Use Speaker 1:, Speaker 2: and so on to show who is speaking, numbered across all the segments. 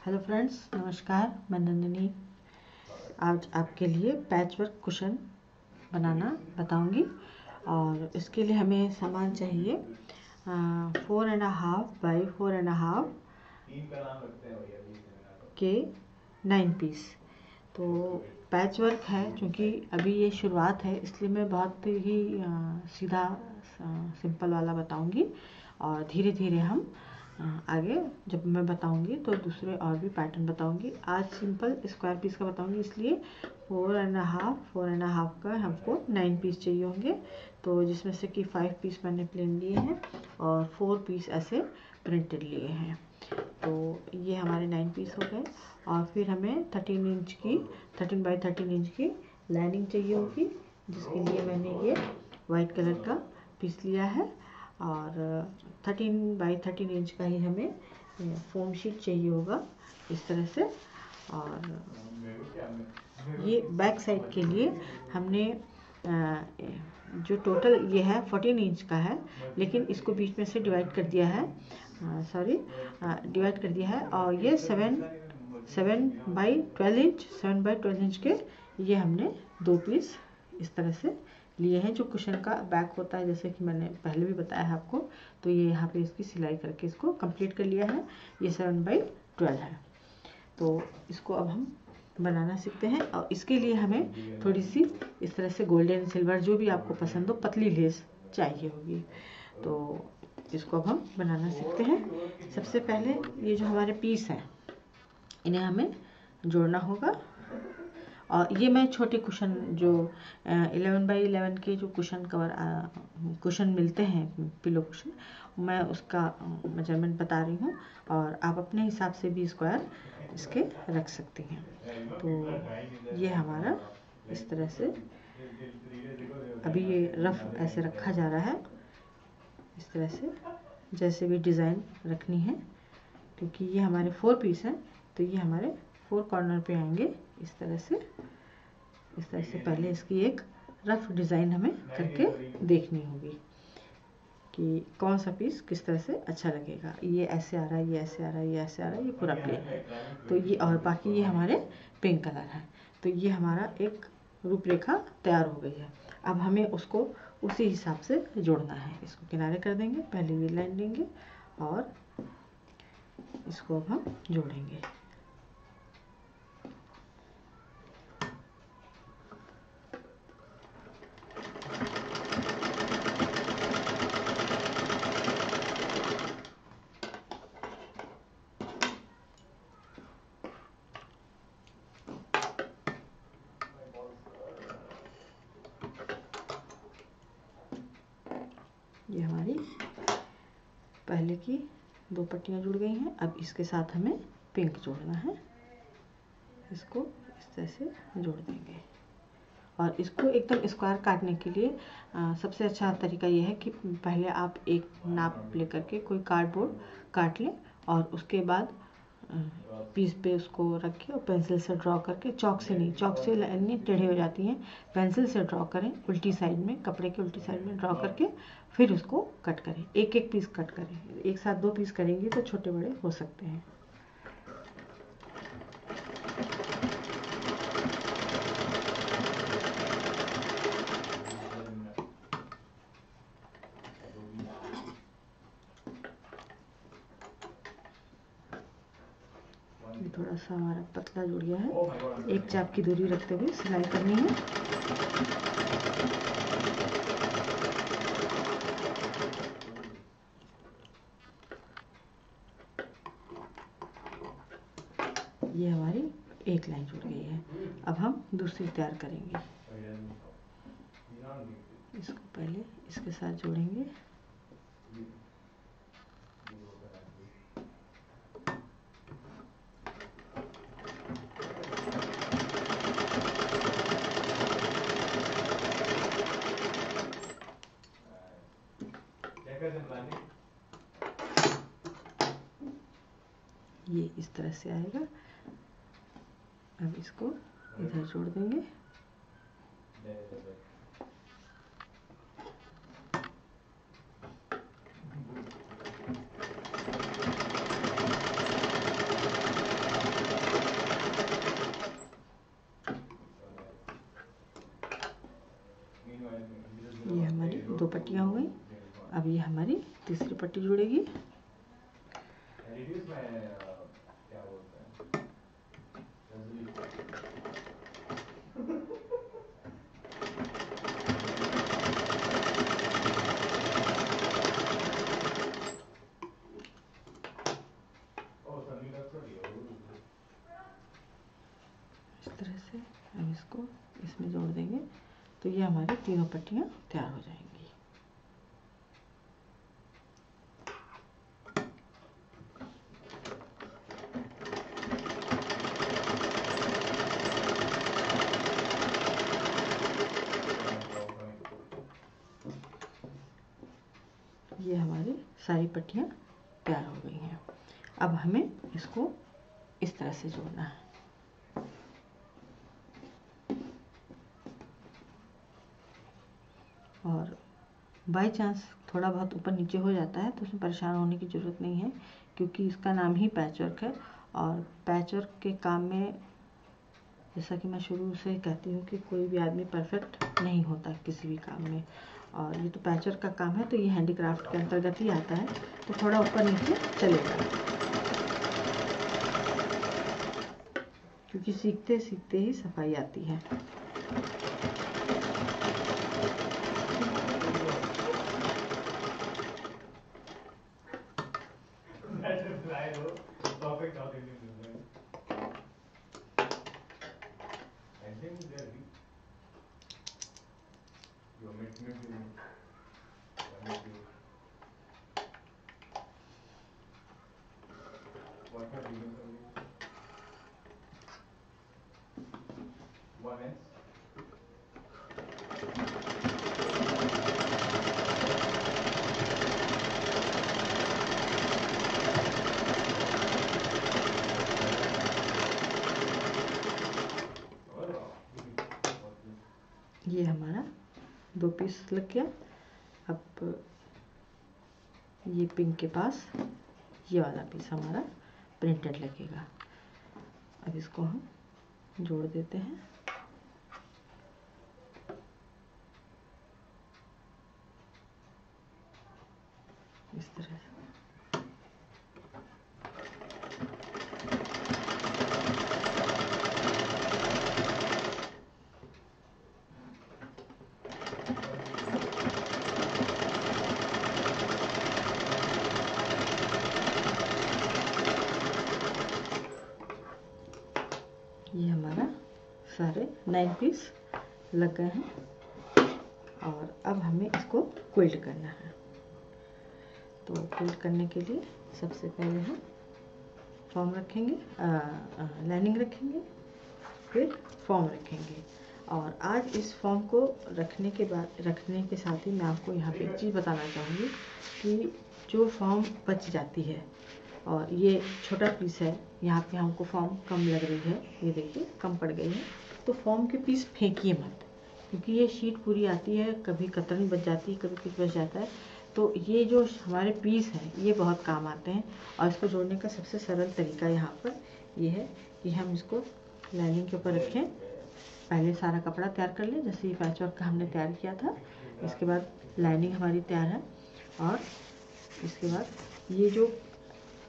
Speaker 1: Hello friends, नमस्कार। मैं नंदिनी आज आपके लिए पैचवर्क कुशन बनाना बताऊंगी। और इसके लिए हमें सामान चाहिए 4.5 बाई 4.5 के 9 पीस। तो पैचवर्क है, क्योंकि अभी ये शुरुआत है इसलिए मैं बहुत ही सीधा सिंपल वाला बताऊंगी और धीरे धीरे हम आगे जब मैं बताऊंगी तो दूसरे और भी पैटर्न बताऊंगी। आज सिंपल स्क्वायर पीस का बताऊंगी, इसलिए 4.5 का हमको 9 पीस चाहिए होंगे। तो जिसमें से कि 5 पीस मैंने प्लेन लिए हैं और 4 पीस ऐसे प्रिंटेड लिए हैं। तो ये हमारे 9 पीस हो गए। और फिर हमें 13 बाई 13 इंच की लाइनिंग चाहिए होगी, जिसके लिए मैंने ये वाइट कलर का पीस लिया है। और 13 बाई 13 इंच का ही हमें फोम शीट चाहिए होगा इस तरह से। और ये बैक साइड के लिए हमने जो टोटल ये है 14 इंच का है, लेकिन इसको बीच में से डिवाइड कर दिया है, डिवाइड कर दिया है। और ये 7 बाई 12 इंच के ये हमने 2 पीस इस तरह से लिए हैं। जो कुशन का बैक होता है, जैसे कि मैंने पहले भी बताया है आपको, तो ये यहाँ पे इसकी सिलाई करके इसको कंप्लीट कर लिया है। ये 7 बाई 12 है। तो इसको अब हम बनाना सीखते हैं। और इसके लिए हमें थोड़ी सी इस तरह से गोल्डन सिल्वर जो भी आपको पसंद हो पतली लेस चाहिए होगी। तो इसको अब हम बनाना सीखते हैं। सबसे पहले ये जो हमारे पीस हैं इन्हें हमें जोड़ना होगा। और ये मैं छोटे कुशन जो 11 बाई 11 के जो कुशन मिलते हैं, पिलो कुशन, मैं उसका मेजरमेंट बता रही हूँ। और आप अपने हिसाब से भी स्क्वायर इसके रख सकती हैं। तो ये हमारा इस तरह से अभी ये रफ ऐसे रखा जा रहा है, इस तरह से जैसे भी डिज़ाइन रखनी है। क्योंकि ये हमारे 4 पीस हैं, तो ये हमारे 4 कॉर्नर पे आएंगे इस तरह से। पहले इसकी एक रफ डिज़ाइन हमें करके देखनी होगी कि कौन सा पीस किस तरह से अच्छा लगेगा। ये ऐसे आ रहा है, ये ऐसे आ रहा है, ये ऐसे आ रहा है, ये पूरा प्लेन है। तो ये और बाकी ये हमारे पिंक कलर है। तो ये हमारा एक रूपरेखा तैयार हो गई है। अब हमें उसको उसी हिसाब से जोड़ना है। इसको किनारे कर देंगे, पहले ये लाइन लेंगे और इसको अब हम जोड़ेंगे। ये हमारी पहले की 2 पट्टियाँ जुड़ गई हैं। अब इसके साथ हमें पिंक जोड़ना है। इसको इस तरह से जोड़ देंगे। और इसको एकदम स्क्वायर काटने के लिए सबसे अच्छा तरीका ये है कि पहले आप एक नाप लेकर के कोई कार्डबोर्ड काट लें और उसके बाद पीस पे उसको रखें और पेंसिल से ड्रॉ करके, चॉक से नहीं, चॉक से लाइनें टेढ़े हो जाती हैं, पेंसिल से ड्रॉ करें उल्टी साइड में, कपड़े के उल्टी साइड में ड्रॉ करके फिर उसको कट करें। एक एक पीस कट करें। एक साथ 2 पीस करेंगे तो छोटे बड़े हो सकते हैं। थोड़ा सा हमारा पतला जुड़ गया है। एक चाप की दूरी रखते हुए सिलाई करनी है। ये हमारी एक लाइन जुड़ गई है। अब हम दूसरी तैयार करेंगे। इसको पहले इसके साथ जोड़ेंगे। ये इस तरह से आएगा। अब इसको इधर जोड़ देंगे। पट्टियाँ हो गई। अब ये हमारी तीसरी पट्टी जुड़ेगी। इस तरह से हम इसको इसमें जोड़ देंगे तो ये हमारी तीनों पट्टियाँ तैयार हो जाएंगी। ये हमारी सारी पट्टियाँ तैयार हो गई हैं। अब हमें इसको इस तरह से जोड़ना है। और बाई चांस थोड़ा बहुत ऊपर नीचे हो जाता है तो उसमें परेशान होने की ज़रूरत नहीं है, क्योंकि इसका नाम ही पैचवर्क है। और पैचवर्क के काम में जैसा कि मैं शुरू से कहती हूँ कि कोई भी आदमी परफेक्ट नहीं होता किसी भी काम में, और ये तो पैचवर्क का काम है तो ये हैंडीक्राफ्ट के अंतर्गत ही आता है, तो थोड़ा ऊपर नीचे चलेगा, क्योंकि सीखते सीखते ही सफाई आती है। ये हमारा 2 पीस लग गया। अब ये पिंक के पास ये वाला पीस हमारा प्रिंटेड लगेगा। अब इसको हम जोड़ देते हैं। इस तरह से ये हमारा सारे 9 पीस लग गए हैं। और अब हमें इसको क्विल्ट करना है। तो क्विल्ट करने के लिए सबसे पहले हम फॉर्म रखेंगे, लाइनिंग रखेंगे, फिर फॉर्म रखेंगे। और आज इस फॉर्म को रखने के साथ ही मैं आपको यहाँ पे एक चीज़ बताना चाहूँगी कि जो फॉर्म बच जाती है, और ये छोटा पीस है, यहाँ पे हमको फॉर्म कम लग रही है, ये देखिए कम पड़ गई है, तो फॉर्म के पीस फेंकिए मत, क्योंकि ये शीट पूरी आती है, कभी कतरनी बच जाती है, कभी कुछ बच जाता है। तो ये जो हमारे पीस हैं ये बहुत काम आते हैं। और इसको जोड़ने का सबसे सरल तरीका यहाँ पर ये है कि हम इसको लाइनिंग के ऊपर रखें। पहले सारा कपड़ा तैयार कर लें, जैसे ये पैचवर्क का हमने तैयार किया था। इसके बाद लाइनिंग हमारी तैयार है, और इसके बाद ये जो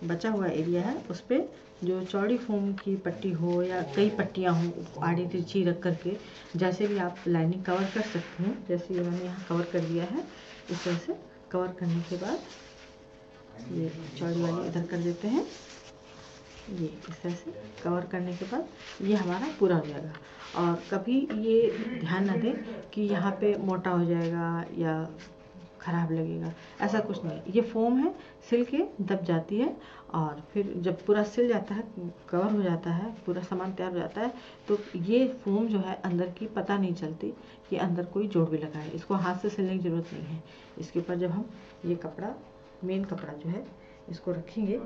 Speaker 1: बचा हुआ एरिया है उस पर जो चौड़ी फोम की पट्टी हो या कई पट्टियाँ हो आड़ी तिरछी रख करके, जैसे भी आप लाइनिंग कवर कर सकते हैं। जैसे ये मैंने यहाँ कवर कर दिया है, इस तरह से कवर करने के बाद ये चौड़ी वाली इधर कर देते हैं। ये इस तरह से कवर करने के बाद ये हमारा पूरा हो जाएगा। और कभी ये ध्यान न दें कि यहाँ पे मोटा हो जाएगा या ख़राब लगेगा, ऐसा कुछ नहीं। ये फोम है, सिल के दब जाती है, और फिर जब पूरा सिल जाता है, कवर हो जाता है, पूरा सामान तैयार हो जाता है, तो ये फोम जो है अंदर की पता नहीं चलती कि अंदर कोई जोड़ भी लगा है। इसको हाथ से सिलने की ज़रूरत नहीं है। इसके ऊपर जब हम ये कपड़ा, मेन कपड़ा जो है, इसको रखेंगे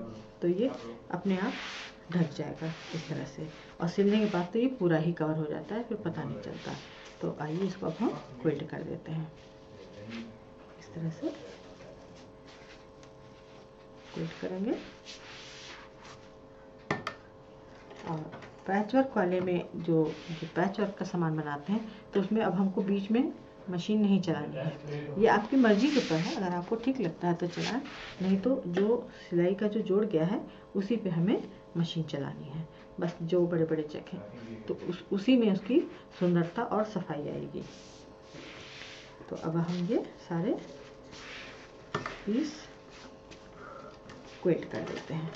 Speaker 1: तो ये अपने आप ढक जाएगा इस तरह से, और सिलने के बाद तो ये पूरा ही कवर हो जाता है, फिर पता नहीं चलता। तो आइए इसको अब हम क्विल्ट कर देते हैं। इस तरह से क्विल्ट करेंगे। और पैचवर्क वाले में जो पैचवर्क का सामान बनाते हैं, तो उसमें अब हमको बीच में मशीन नहीं चलानी है। ये आपकी मर्जी के ऊपर है, अगर आपको ठीक लगता है तो चलाएं, नहीं तो जो सिलाई का जो जोड़ गया है उसी पे हमें मशीन चलानी है। बस जो बड़े बड़े चेक हैं तो उसी में उसकी सुंदरता और सफाई आएगी। तो अब हम ये सारे पीस क्विल्ट कर देते हैं।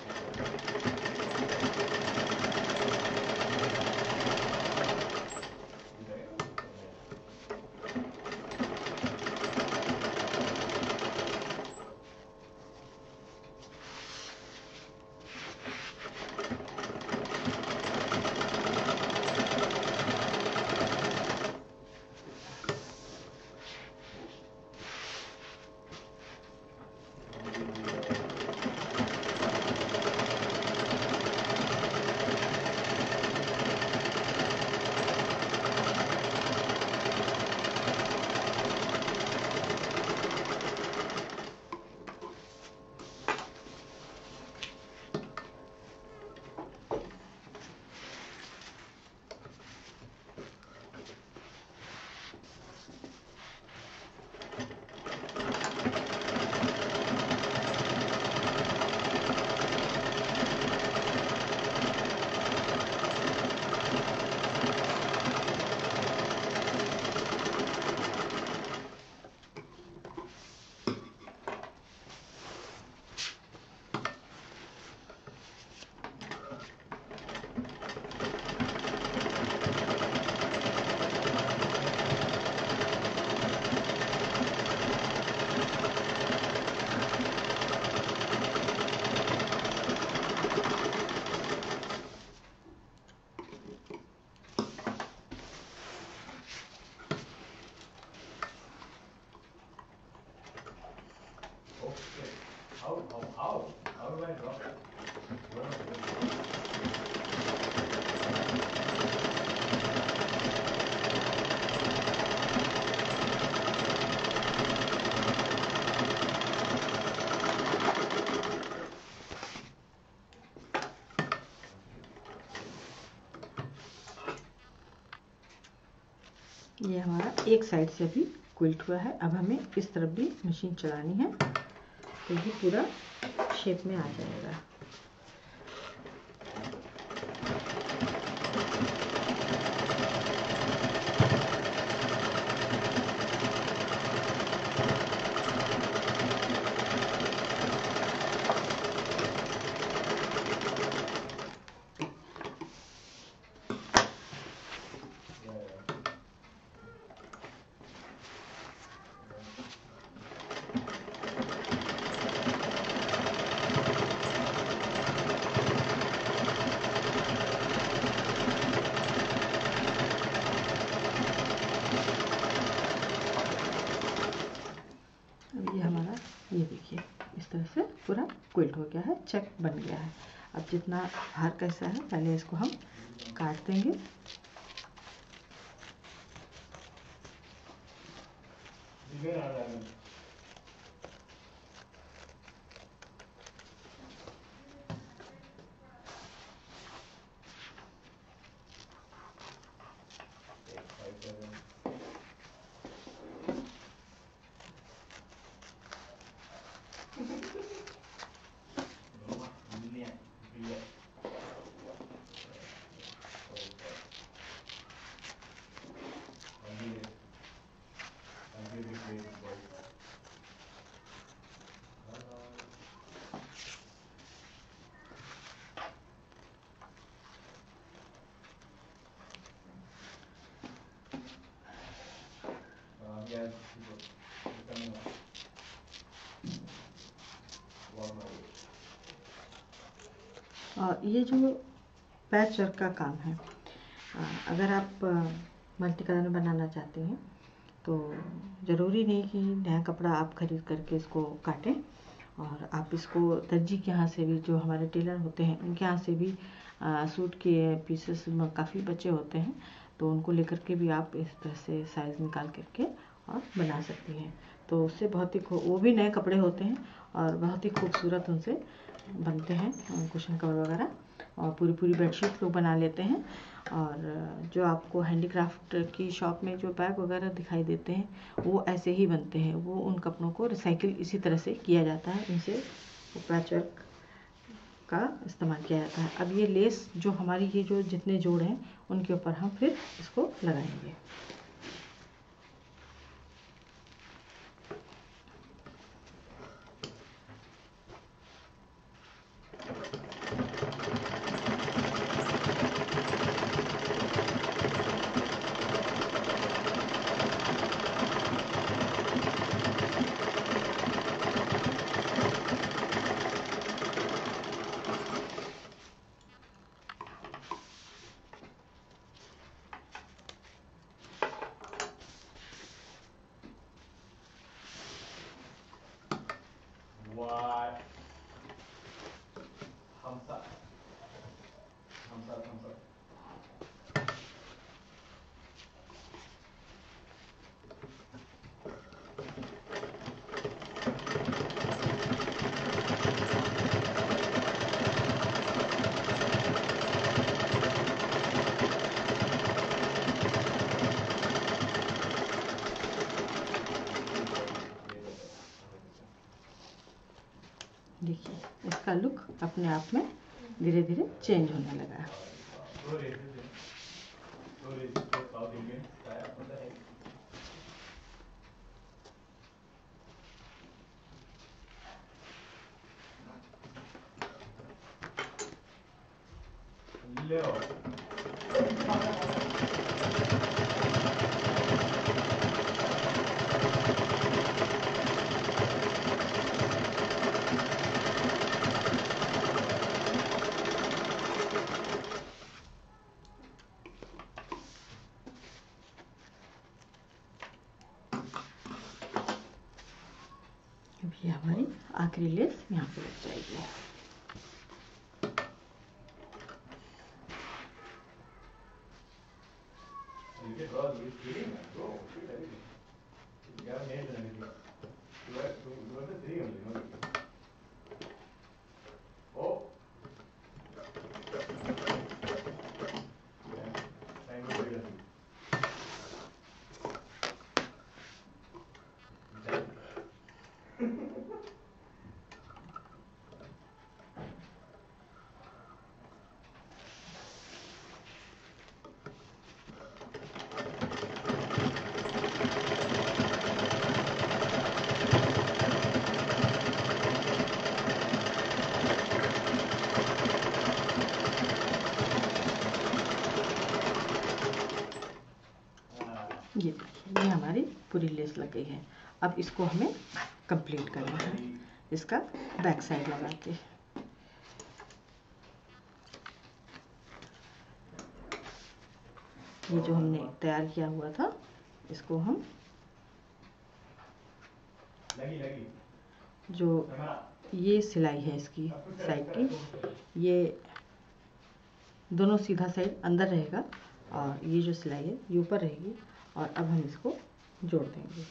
Speaker 1: ये हमारा एक साइड से अभी क्विल्ट हुआ है। अब हमें इस तरफ भी मशीन चलानी है तो ये पूरा शेप में आ जाएगा। ये देखिए इस तरह से पूरा क्विल्ट हो गया है, चेक बन गया है। अब जितना बाहर कैसा है पहले इसको हम काट देंगे। और ये जो पैच वर्क का काम है, अगर आप मल्टी कलर में बनाना चाहते हैं तो ज़रूरी नहीं कि नया कपड़ा आप खरीद करके इसको काटें, और आप इसको दर्जी के यहाँ से भी, जो हमारे टेलर होते हैं उनके यहाँ से भी सूट के पीसेस काफ़ी बचे होते हैं तो उनको लेकर के भी आप इस तरह से साइज़ निकाल करके और बना सकती हैं। तो उससे बहुत ही वो भी नए कपड़े होते हैं और बहुत ही खूबसूरत उनसे बनते हैं कुशन कवर वगैरह। और पूरी पूरी बेडशीट लोग बना लेते हैं। और जो आपको हैंडीक्राफ्ट की शॉप में जो बैग वगैरह दिखाई देते हैं वो ऐसे ही बनते हैं। वो उन कपड़ों को रिसाइकिल इसी तरह से किया जाता है, इनसे पैचवर्क का इस्तेमाल किया जाता है। अब ये लेस जो हमारी ये जो जितने जोड़ हैं उनके ऊपर हम फिर इसको लगाएंगे।
Speaker 2: What? Thumbs up.
Speaker 1: देखिए इसका लुक अपने आप में धीरे धीरे चेंज होने लगा है। अब ये हमारी आखिरी लेस यहाँ पे लग जाएगी। ये देखिए ये हमारी पूरी लेस लग गई है। अब इसको हमें कंप्लीट करना है इसका बैक साइड लगा के। ये जो हमने तैयार किया हुआ था इसको हम जो ये सिलाई है इसकी साइड की, ये दोनों सीधा साइड अंदर रहेगा और ये जो सिलाई है ये ऊपर रहेगी। और अब हम इसको जोड़ देंगे।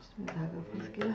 Speaker 1: इसमें धागा फंस गया।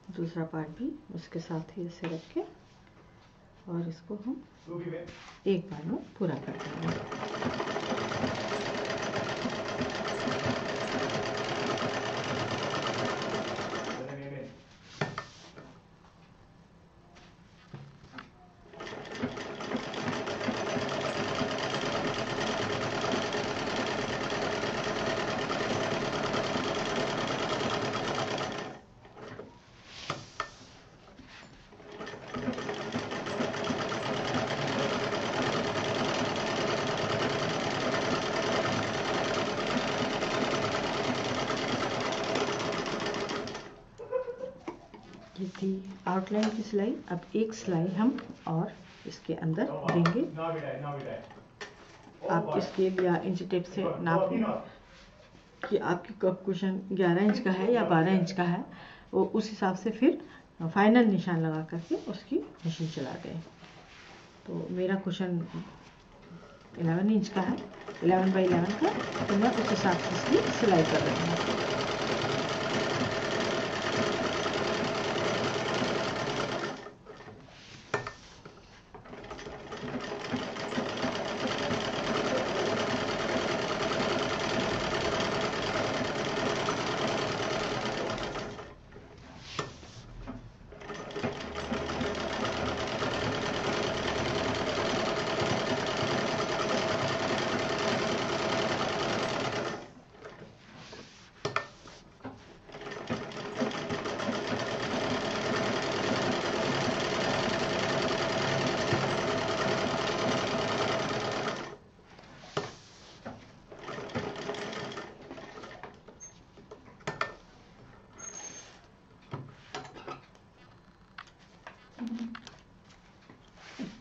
Speaker 1: दूसरा पार्ट भी उसके साथ ही ऐसे रख के और इसको हम एक बार में पूरा कर देंगे। ये थी आउटलाइन की सिलाई। अब एक सिलाई हम और इसके अंदर देंगे। आप स्केल या इंच टेप से नाप लें कि आपकी कप कुशन 11 इंच का है या 12 इंच का है, वो उस हिसाब से फिर फाइनल निशान लगा करके उसकी मशीन चला दें। तो मेरा कुशन 11 इंच का है, 11 बाई 11 का, तो मैं उस हिसाब से इसकी सिलाई कर रही हूँ।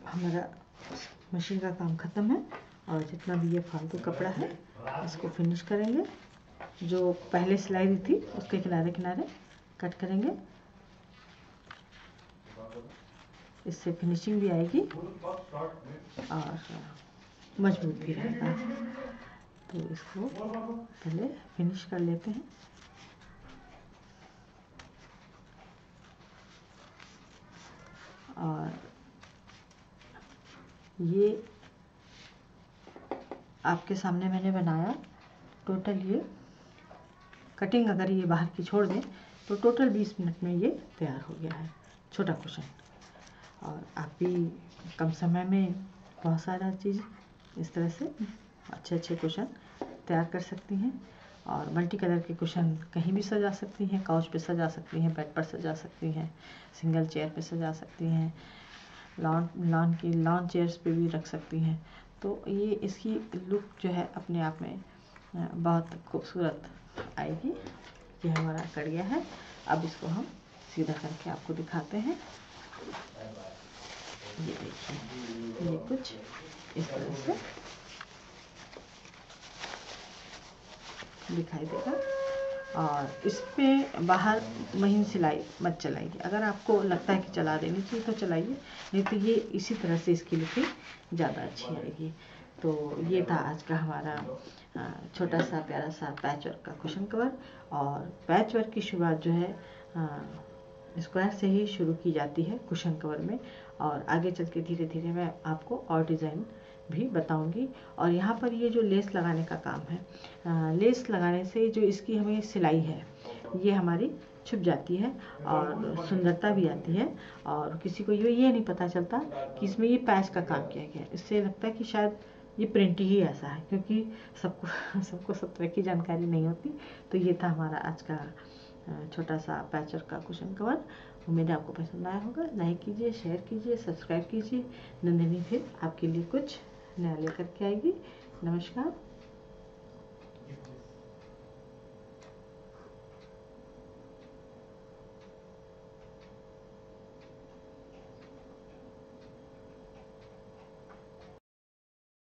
Speaker 1: हमारा मशीन का काम ख़त्म है और जितना भी ये फालतू कपड़ा है इसको फिनिश करेंगे। जो पहले सिलाई दी थी उसके किनारे किनारे कट करेंगे, इससे फिनिशिंग भी आएगी और मजबूत भी रहेगा। तो इसको पहले फिनिश कर लेते हैं। और ये आपके सामने मैंने बनाया। टोटल ये कटिंग अगर ये बाहर की छोड़ दें तो टोटल 20 मिनट में ये तैयार हो गया है, छोटा कुशन। और आप भी कम समय में बहुत सारा चीज़ इस तरह से अच्छे कुशन तैयार कर सकती हैं। और मल्टी कलर के कुशन कहीं भी सजा सकती हैं, काउच पे सजा सकती हैं, बेड पर सजा सकती हैं, सिंगल चेयर पे सजा सकती हैं, लॉन चेयर्स पे भी रख सकती हैं। तो ये इसकी लुक जो है अपने आप में बहुत खूबसूरत आएगी। ये हमारा कट गया है। अब इसको हम सीधा करके आपको दिखाते हैं। ये देखिए, ये कुछ इस तरह से दिखाई देगा। और इस पे बाहर महीन सिलाई मत चलाइए। अगर आपको लगता है कि चला देनी चाहिए तो चलाइए, नहीं तो ये इसी तरह से इसकी लुकिंग ज़्यादा अच्छी आएगी। तो ये था आज का हमारा छोटा सा प्यारा सा पैच वर्क का कुशन कवर। और पैच वर्क की शुरुआत जो है स्क्वायर से ही शुरू की जाती है कुशन कवर में, और आगे चल के धीरे धीरे मैं आपको और डिज़ाइन भी बताऊंगी। और यहाँ पर ये जो लेस लगाने का काम है, लेस लगाने से जो इसकी हमें सिलाई है ये हमारी छुप जाती है और सुंदरता भी आती है। और किसी को ये नहीं पता चलता कि इसमें ये पैच का काम किया गया है। इससे लगता है कि शायद ये प्रिंट ही ऐसा है, क्योंकि सबको सब तरह की जानकारी नहीं होती। तो ये था हमारा आज का छोटा सा पैचर का कुशन कवर। उम्मीद है आपको पसंद आया होगा। लाइक कीजिए, शेयर कीजिए, सब्सक्राइब कीजिए। नंदिनी फिर आपके लिए कुछ नया लेकर के आएगी। नमस्कार।